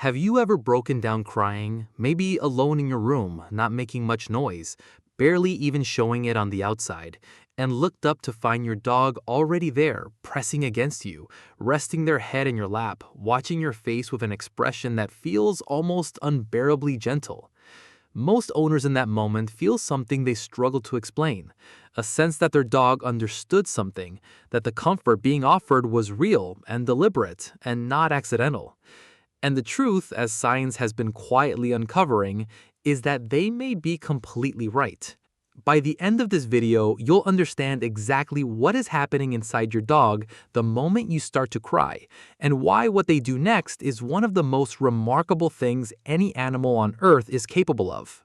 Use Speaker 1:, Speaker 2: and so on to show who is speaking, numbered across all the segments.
Speaker 1: Have you ever broken down crying, maybe alone in your room, not making much noise, barely even showing it on the outside, and looked up to find your dog already there, pressing against you, resting their head in your lap, watching your face with an expression that feels almost unbearably gentle? Most owners in that moment feel something they struggle to explain, a sense that their dog understood something, that the comfort being offered was real and deliberate and not accidental. And the truth, as science has been quietly uncovering, is that they may be completely right. By the end of this video, you'll understand exactly what is happening inside your dog the moment you start to cry, and why what they do next is one of the most remarkable things any animal on Earth is capable of.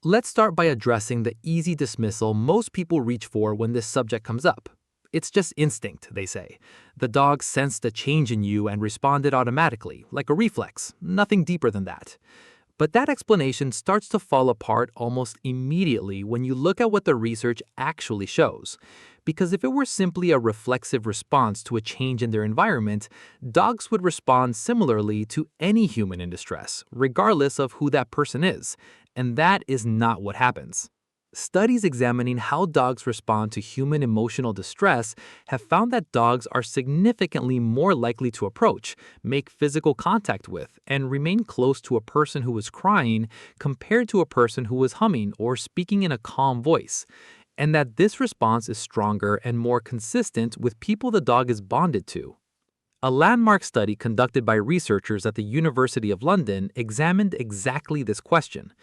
Speaker 1: Let's start by addressing the easy dismissal most people reach for when this subject comes up. It's just instinct, they say. The dog sensed a change in you and responded automatically, like a reflex, nothing deeper than that. But that explanation starts to fall apart almost immediately when you look at what the research actually shows. Because if it were simply a reflexive response to a change in their environment, dogs would respond similarly to any human in distress, regardless of who that person is. And that is not what happens. Studies examining how dogs respond to human emotional distress have found that dogs are significantly more likely to approach, make physical contact with, and remain close to a person who is crying compared to a person who is humming or speaking in a calm voice, and that this response is stronger and more consistent with people the dog is bonded to. A landmark study conducted by researchers at the University of London examined exactly this question.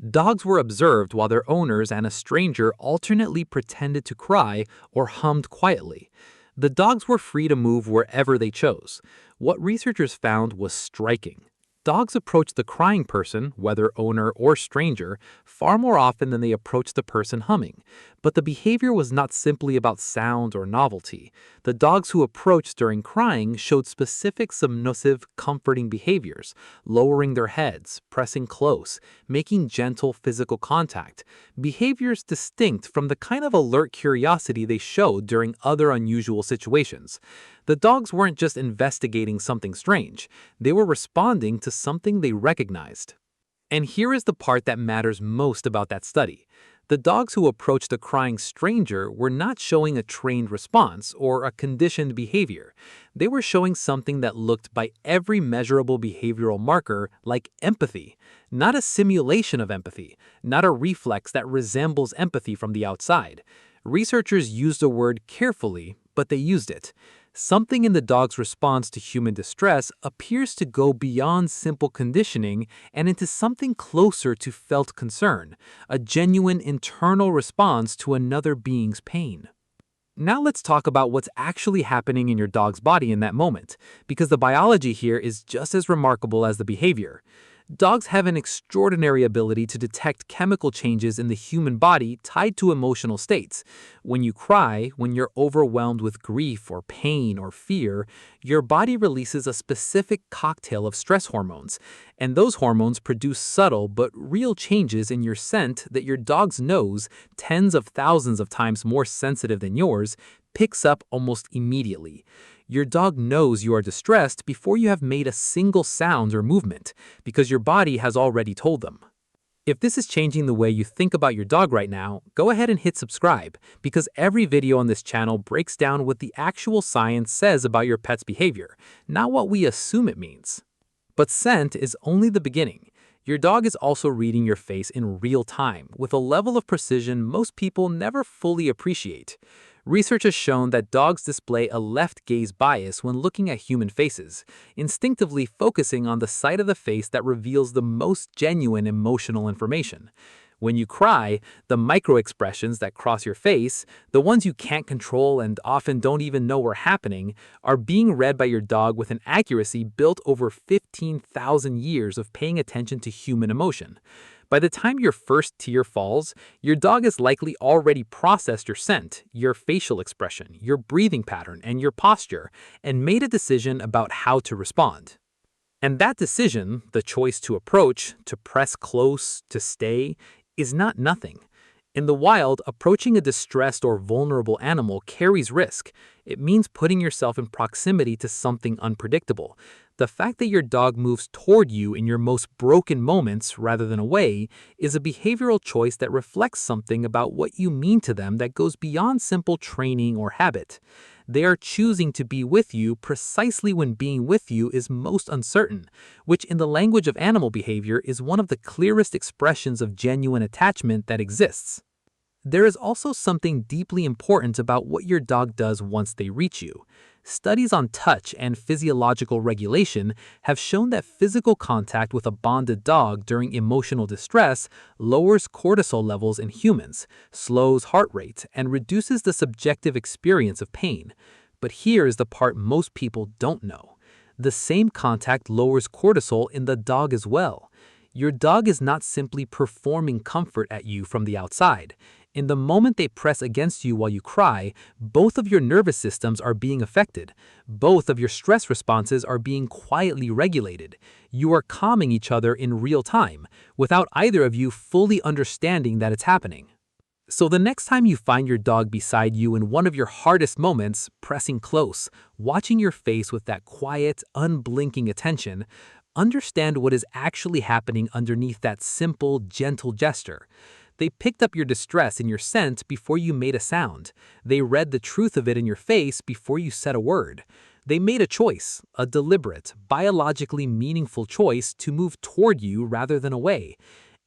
Speaker 1: Dogs were observed while their owners and a stranger alternately pretended to cry or hummed quietly. The dogs were free to move wherever they chose. What researchers found was striking. Dogs approach the crying person, whether owner or stranger, far more often than they approach the person humming. But the behavior was not simply about sound or novelty. The dogs who approached during crying showed specific submissive, comforting behaviors, lowering their heads, pressing close, making gentle physical contact, behaviors distinct from the kind of alert curiosity they showed during other unusual situations. The dogs weren't just investigating something strange, they were responding to something they recognized. And here is the part that matters most about that study. The dogs who approached a crying stranger were not showing a trained response or a conditioned behavior. They were showing something that looked by every measurable behavioral marker like empathy, not a simulation of empathy, not a reflex that resembles empathy from the outside. Researchers used the word carefully, but they used it. Something in the dog's response to human distress appears to go beyond simple conditioning and into something closer to felt concern, a genuine internal response to another being's pain. Now let's talk about what's actually happening in your dog's body in that moment, because the biology here is just as remarkable as the behavior. Dogs have an extraordinary ability to detect chemical changes in the human body tied to emotional states. When you cry, when you're overwhelmed with grief or pain or fear, your body releases a specific cocktail of stress hormones, and those hormones produce subtle but real changes in your scent that your dog's nose, tens of thousands of times more sensitive than yours, picks up almost immediately. Your dog knows you are distressed before you have made a single sound or movement, because your body has already told them. If this is changing the way you think about your dog right now, go ahead and hit subscribe, because every video on this channel breaks down what the actual science says about your pet's behavior, not what we assume it means. But scent is only the beginning. Your dog is also reading your face in real time, with a level of precision most people never fully appreciate. Research has shown that dogs display a left gaze bias when looking at human faces, instinctively focusing on the side of the face that reveals the most genuine emotional information. When you cry, the microexpressions that cross your face, the ones you can't control and often don't even know are happening, are being read by your dog with an accuracy built over 15,000 years of paying attention to human emotion. By the time your first tear falls, your dog has likely already processed your scent, your facial expression, your breathing pattern, and your posture, and made a decision about how to respond. And that decision, the choice to approach, to press close, to stay, is not nothing. In the wild, approaching a distressed or vulnerable animal carries risk.
Speaker 2: It means putting yourself in proximity to something unpredictable. The fact that your dog moves toward you in your most broken moments rather than away is a behavioral choice that reflects something about what you mean to them that goes beyond simple training or habit. They are choosing to be with you precisely when being with you is most uncertain, which in the language of animal behavior is one of the clearest expressions of genuine attachment that exists. There is also something deeply important about what your dog does once they reach you. Studies on touch and physiological regulation have shown that physical contact with a bonded dog during emotional distress lowers cortisol levels in humans, slows heart rate, and reduces the subjective experience of pain. But here is the part most people don't know. The same contact lowers cortisol in the dog as well. Your dog is not simply performing comfort at you from the outside. In the moment they press against you while you cry, both of your nervous systems are being affected. Both of your stress responses are being quietly regulated. You are calming each other in real time, without either of you fully understanding that it's happening. So the next time you find your dog beside you in one of your hardest moments, pressing close, watching your face with that quiet, unblinking attention, understand what is actually happening underneath that simple, gentle gesture. They picked up your distress in your scent before you made a sound. They read the truth of it in your face before you said a word. They made a choice, a deliberate, biologically meaningful choice to move toward you rather than away.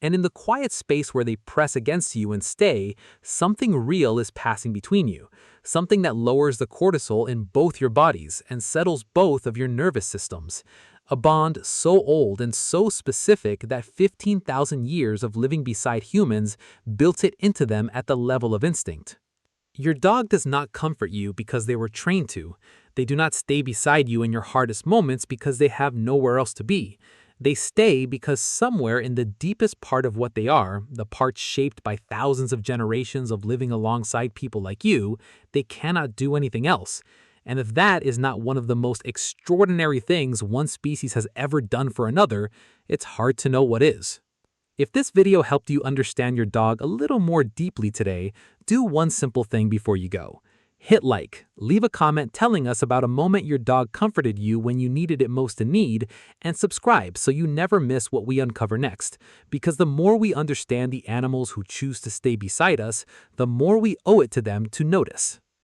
Speaker 2: And in the quiet space where they press against you and stay, something real is passing between you. Something that lowers the cortisol in both your bodies and settles both of your nervous systems. A bond so old and so specific that 15,000 years of living beside humans built it into them at the level of instinct. Your dog does not comfort you because they were trained to. They do not stay beside you in your hardest moments because they have nowhere else to be. They stay because somewhere in the deepest part of what they are, the part shaped by thousands of generations of living alongside people like you, they cannot do anything else. And if that is not one of the most extraordinary things one species has ever done for another, it's hard to know what is. If this video helped you understand your dog a little more deeply today, do one simple thing before you go. Hit like, leave a comment telling us about a moment your dog comforted you when you needed it most in need, and subscribe so you never miss what we uncover next. Because the more we understand the animals who choose to stay beside us, the more we owe it to them to notice.